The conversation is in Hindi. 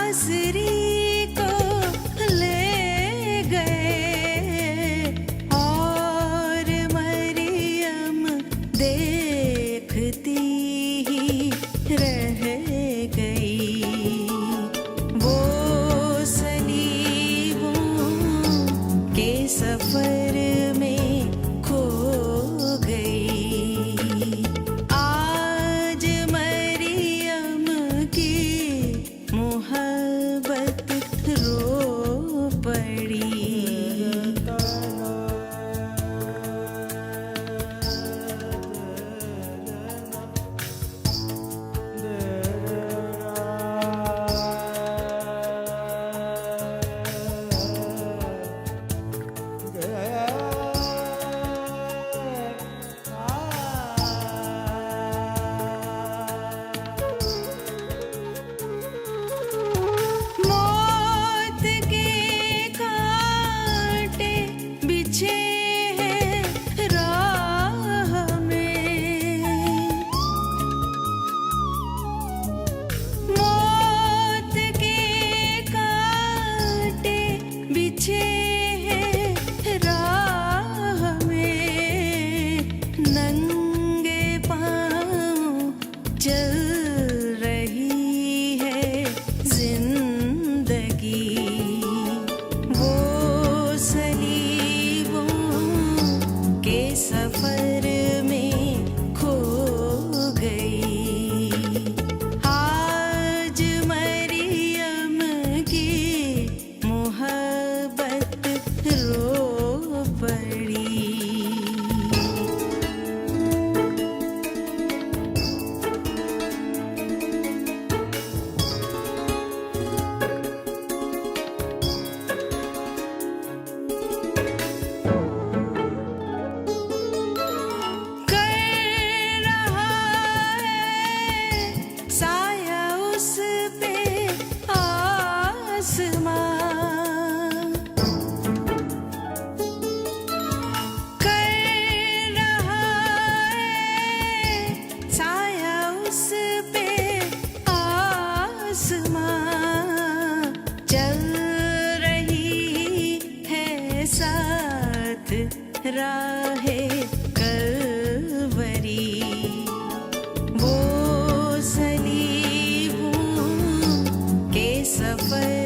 आसरी को ले गए और मरियम देखती ही रह गई। वो सलीबों के सफर में खो गई। आज मरियम की मोहब्बत रो पड़ी। मौत के कांटे बिछे हैं राह में। मौत के कांटे बिछे हैं राह में। नंगे पाँव चल रही है जिंदगी। वो सलीबों के सफर में खो गई। आज मरियम की मोहब्बत रो पड़ी। कर रहा है साया उस पे आसमां। कर रहा है साया उस पे आसमां। चल रही है साथ राहे कलवरी। वो सलीबों के सफर